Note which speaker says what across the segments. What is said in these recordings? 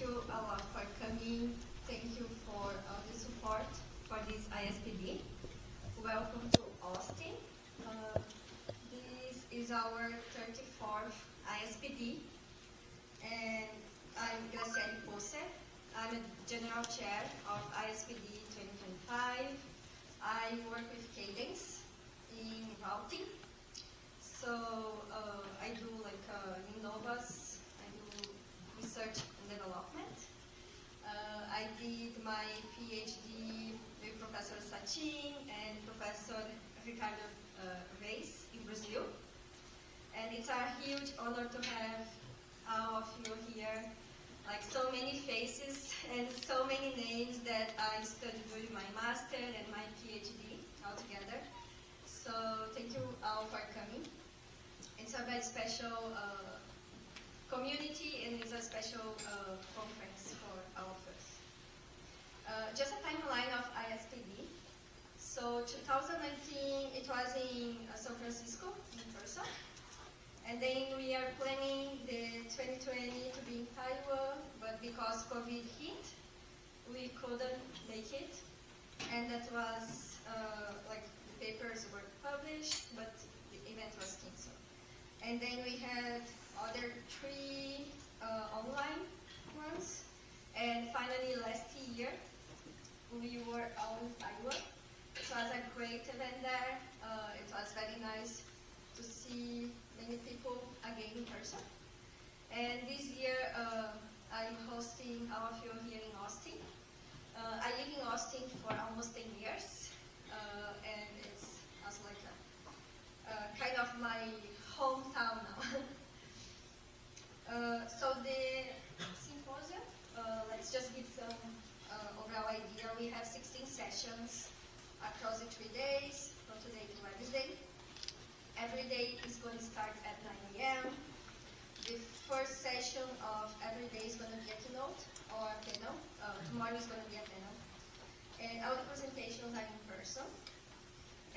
Speaker 1: you a lot for coming. Thank you for the support for this ISPD. Welcome to Austin. This is our 34th ISPD, and I'm Graciele Posse. I'm a General Chair of ISPD 2025. I work with Cadence in routing. So I do Innovas, I do research and development. I did my PhD with Professor Satin and Professor Ricardo Reis in Brazil. And it's a huge honor to have all of you here, like so many faces and so many names that I studied during my master and my PhD all together. So thank you all for coming. It's a very special community, and it's a special conference for all of us. Just a timeline of ISPD. So 2019, it was in San Francisco in person. And then we are planning the 2020 to be in Taiwan, but because COVID hit, we couldn't make it. And that was, the papers were published, but the event was canceled. And then we had other 3 online ones. And finally, last year, we were all in Taiwan. It was a great event there. It was very nice to see many people again in person. And this year, I'm hosting all of you here in Austin. I live in Austin for almost 10 years, and it's also like kind of my hometown now. So the symposium, let's just give some overall idea. We have 16 sessions across the 3 days, from today to Wednesday. Every day is going to start at 9 a.m. The first session of every day is going to be a keynote or a panel. Tomorrow is going to be a panel. And all the presentations are in person.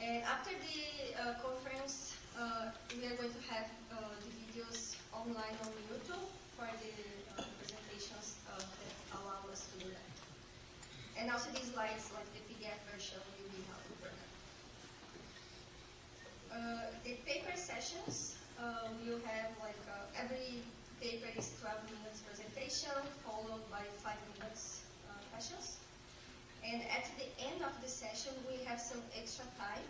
Speaker 1: And after the conference, we are going to have the videos online on YouTube for the presentations that allow us to do that. And also these slides, like the PDF version, will be helpful for that. The paper sessions, you have every paper is 12 minutes presentation, followed by 5 minutes questions. And at the end of the session, we have some extra time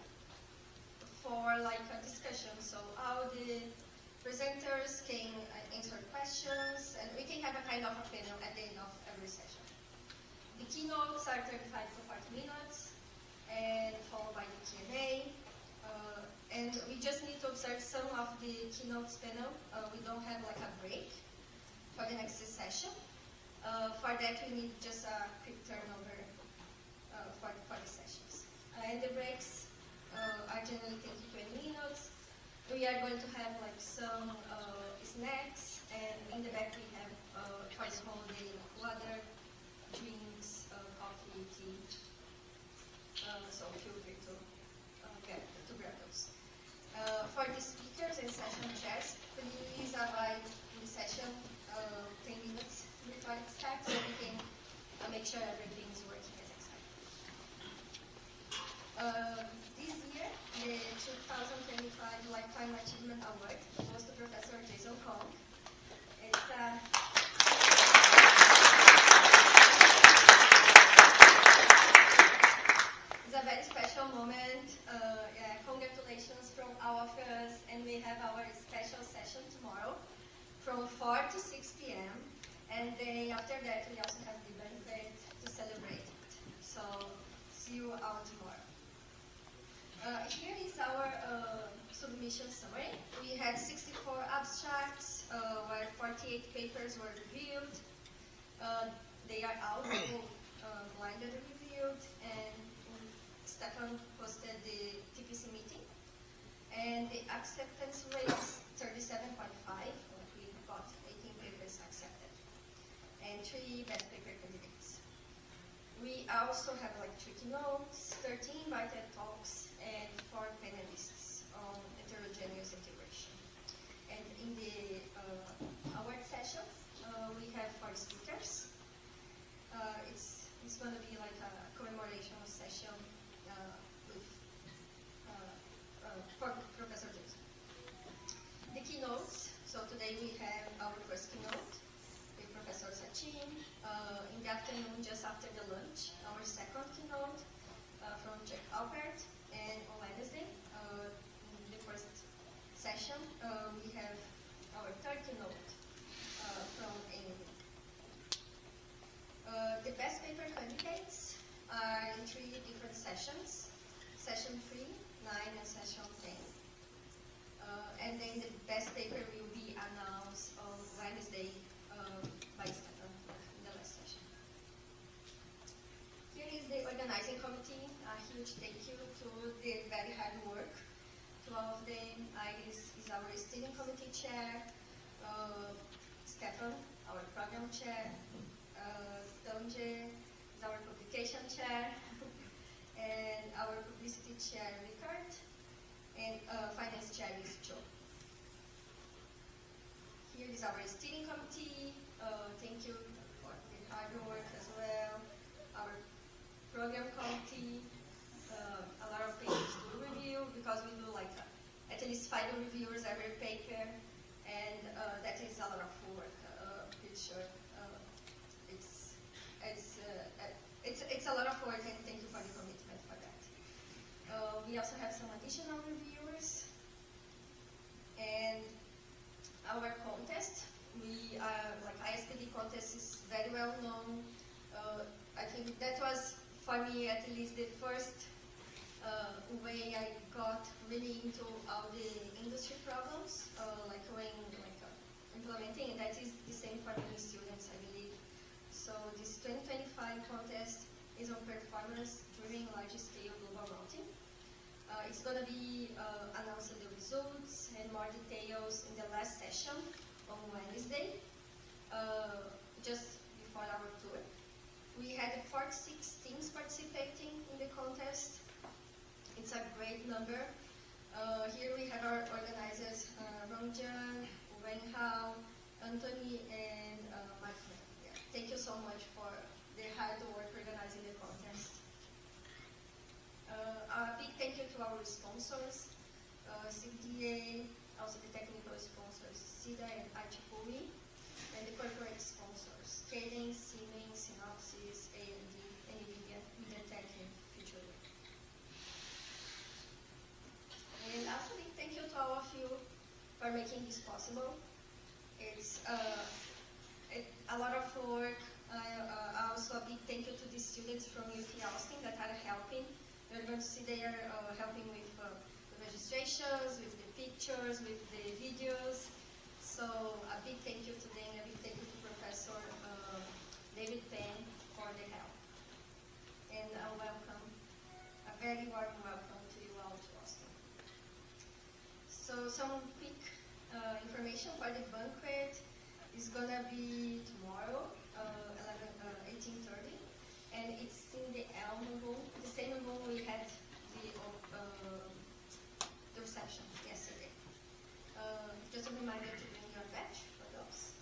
Speaker 1: for a discussion. So all the presenters can answer questions, and we can have a kind of a panel at the end of every session. The keynotes are 35 to 40 minutes, and followed by the Q&A. And we just need to observe some of the keynotes panel. We don't have a break for the next session. For that, we need just a quick turnover for the sessions. And the breaks are generally 10 to 20 minutes. We are going to have some snacks, and in the back we have for the whole day water, drinks, coffee, tea. So feel free to grab those. For the speakers and session chairs, please arrive in the session 10 minutes before it starts, so we can make sure everything is working as expected. This year, the 2025 Lifetime Achievement Award goes to Professor Jason Kong. It's a very special moment. Congratulations from all of us, and we have our special session tomorrow from 4 to 6 p.m. And then after that, we also have the banquet to celebrate it. So see you all tomorrow. Here is our submission summary. We had 64 abstracts, where 48 papers were reviewed. They are all blinded and reviewed, and Stefan posted the TPC meeting. And the acceptance rate is 37.5. We got 18 papers accepted, and 3 best paper candidates. We also have 3 keynotes, 13 invited talks, and 4 panelists on heterogeneous integration. And in the award session, we have 4 speakers. for Professor Jason. The keynotes. So today we have our first keynote with Professor Sachin. In the afternoon, just after the lunch, our second keynote from Chuck Albert. And on Wednesday, in the first session, we have our third keynote from Amy. The best paper candidates are in 3 different sessions. Session 3, 9, and session 10. And then the best paper will be announced on Wednesday by Stefan in the last session. Here is the organizing committee. A huge thank you to the very hard work. 2 of them. Iris is our steering committee chair. Stefan, our program chair. Donje is our publication chair. And our publicity chair, Ricard. And finance chair is Joe. Here is our steering committee. Thank you for the hard work as well. Our program committee. A lot of papers to review because we do like at least 5 reviewers every paper, and that is a lot of work. Pretty sure it's a lot of work, and thank you for the commitment for that. We also have some additional reviewers, and our contest. We like ISPD contest is very well known. I think that was for me at least the first way I got really into all the industry problems, like when implementing, and that is the same for many students, I believe. So this 2025 contest is on performance during large-scale global routing. It's going to be announcing the results and more details in the last session on Wednesday, just before our tour. We had 46 teams participating in the contest. It's a great number. Here we have our organizers, Ronjan, Wenhao, Anthony, and Mark. Yeah. Thank you so much for the hard work organizing the contest. A big thank you to our sponsors, CDA, also the technical sponsors, SIDA and IEEE, and the corporate sponsors, Cadence, Siemens, Synopsys, AMD, NVIDIA, MediaTek, and FutureWorks. And also big thank you to all of you for making this possible. It's a lot of work. Also a big thank you to the students from UT Austin that are helping. You're going to see they are helping with the registrations, with the pictures, with the videos. So a big thank you to them, a big thank you to Professor David Penn for the help. And a very warm welcome to you all to Austin. So some quick information for the banquet is going to be tomorrow, 18:30. And it's in the Elm room, the same room we had the reception yesterday. Just a reminder to bring your badge for those.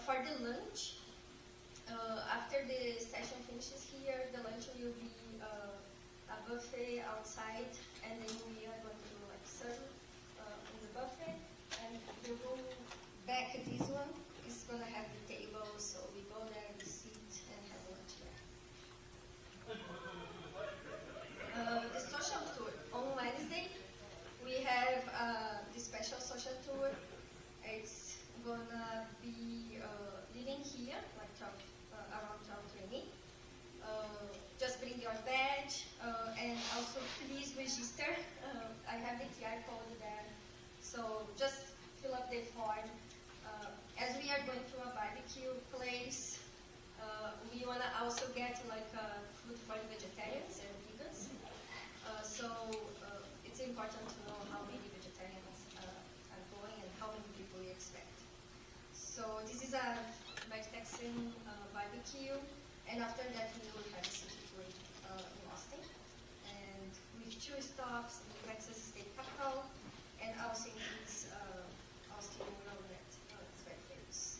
Speaker 1: For the lunch, after the session finishes here, the lunch will be a buffet outside, and then we are going to serve in the buffet. And the room back, this one is going to have the table, so we go there, we sit, and have lunch there. The social tour. On Wednesday, we have the special social tour. It's gonna be living here, like around 12:20. Just bring your badge, and also please register. I have the QR code there, so just fill up the form. As we are going to a barbecue place, we wanna also get like food for vegetarians and vegans. So it's important to know how many vegetarians are going and how many people we expect. So this is a Texan barbecue, and after that we will have a city tour in Austin, and with 2 stops in Texas State Capitol, and also in this Austin road that is very famous.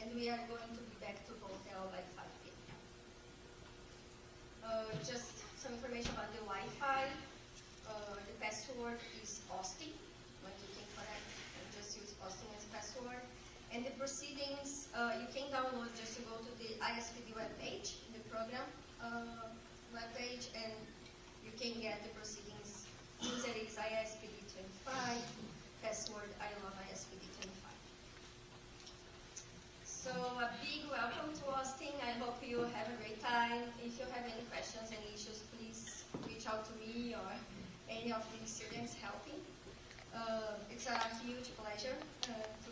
Speaker 1: And we are going to be back to hotel by 5 p.m. Just some information about the Wi-Fi. password is Austin. Like you can connect and just use Austin as password. And the proceedings, you can download just to go to the ISPD webpage, the program webpage, and you can get the proceedings. User is ISPD 25, password I love ISPD 25. So a big welcome to Austin. I hope you have a great time. If you have any questions, any issues, please reach out to me or any of the students helping. It's a huge pleasure to